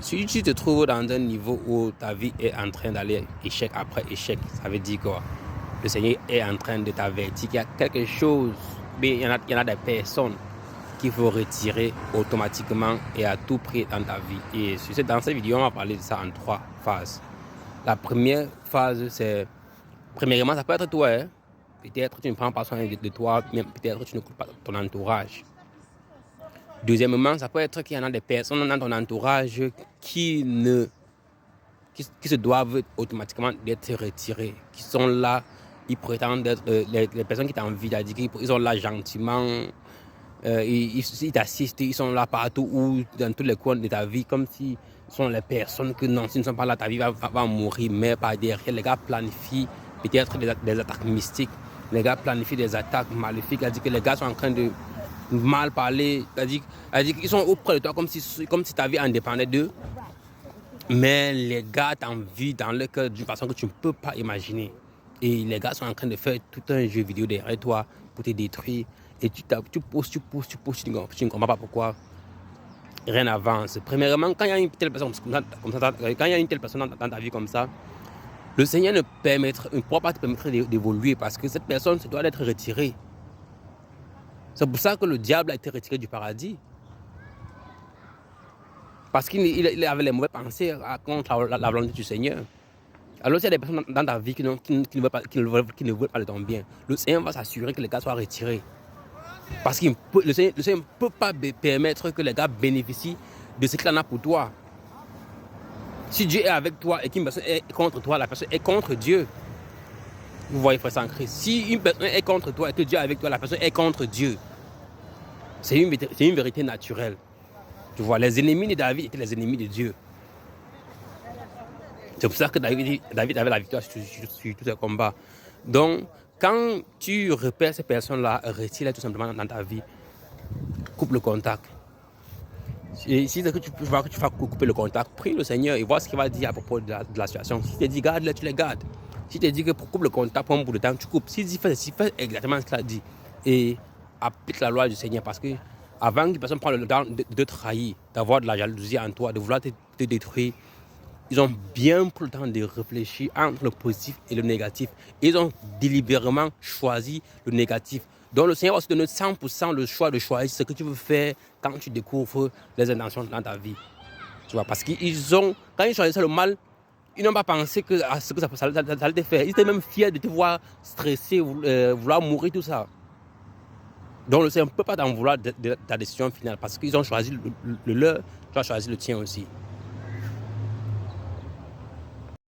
Si tu te trouves dans un niveau où ta vie est en train d'aller échec après échec, ça veut dire quoi? Le Seigneur est en train de t'avertir qu'il y a quelque chose, mais il y en a des personnes qu'il faut retirer automatiquement et à tout prix dans ta vie. Et dans cette vidéo, on va parler de ça en 3 phases. La première phase, c'est, premièrement, ça peut être toi. Hein? Peut-être tu ne prends pas soin de toi, mais peut-être tu ne coupes pas ton entourage. Deuxièmement, ça peut être qu'il y en a des personnes dans ton entourage qui se doivent automatiquement d'être retirées, qui sont là, ils prétendent être les personnes qui t'envient, ils sont là gentiment, ils t'assistent, ils sont là partout ou dans tous les coins de ta vie, comme si ce sont les personnes que non, s'ils ne sont pas là, ta vie va mourir, mais par derrière, les gars planifient peut-être des attaques mystiques, les gars planifient des attaques maléfiques, c'est-à-dire que les gars sont en train de mal parler, c'est-à-dire qu'ils sont auprès de toi comme si ta vie en dépendait d'eux. Mais les gars t'envient dans le cœur d'une façon que tu ne peux pas imaginer. Et les gars sont en train de faire tout un jeu vidéo derrière toi pour te détruire. Et tu pousses, tu ne comprends pas pourquoi rien n'avance. Premièrement, quand il y a une telle personne quand il y a une telle personne dans ta vie comme ça, le Seigneur ne pourra pas te permettre d'évoluer parce que cette personne se doit d'être retirée. C'est pour ça que le diable a été retiré du paradis. Parce qu'il avait les mauvaises pensées contre la volonté du Seigneur. Alors s'il y a des personnes dans ta vie qui ne veulent pas de ton bien, le Seigneur va s'assurer que les gars soient retirés. Parce que le Seigneur ne peut pas permettre que les gars bénéficient de ce qu'il en a pour toi. Si Dieu est avec toi et qu'une personne est contre toi, la personne est contre Dieu. Vous voyez, frère en Christ. Si une personne est contre toi et que Dieu est avec toi, la personne est contre Dieu. C'est une vérité naturelle. Tu vois, les ennemis de David étaient les ennemis de Dieu. C'est pour ça que David avait la victoire sur tous ces combats. Donc, quand tu repères ces personnes-là, retire-les tout simplement dans ta vie. Coupe le contact. Et si tu vois que tu vas couper le contact, prie le Seigneur et vois ce qu'il va dire à propos de la situation. Si tu te dis garde-les, tu les gardes. Si tu te dis que pour couper le contact, pour un bout de temps, tu coupes. Si tu fais exactement ce qu'il a dit et applique la loi du Seigneur, parce que avant qu'une personne prenne le temps de trahir, d'avoir de la jalousie en toi, de vouloir te détruire, ils ont bien pris le temps de réfléchir entre le positif et le négatif. Ils ont délibérément choisi le négatif. Donc le Seigneur va se donner 100% le choix de choisir ce que tu veux faire quand tu découvres les intentions dans ta vie. Tu vois, parce quand ils choisissaient le mal, ils n'ont pas pensé à ce que ça allait te faire. Ils étaient même fiers de te voir stresser, vouloir mourir, tout ça. Donc le Seigneur ne peut pas t'en vouloir de ta décision finale parce qu'ils ont choisi le leur, tu as choisi le tien aussi.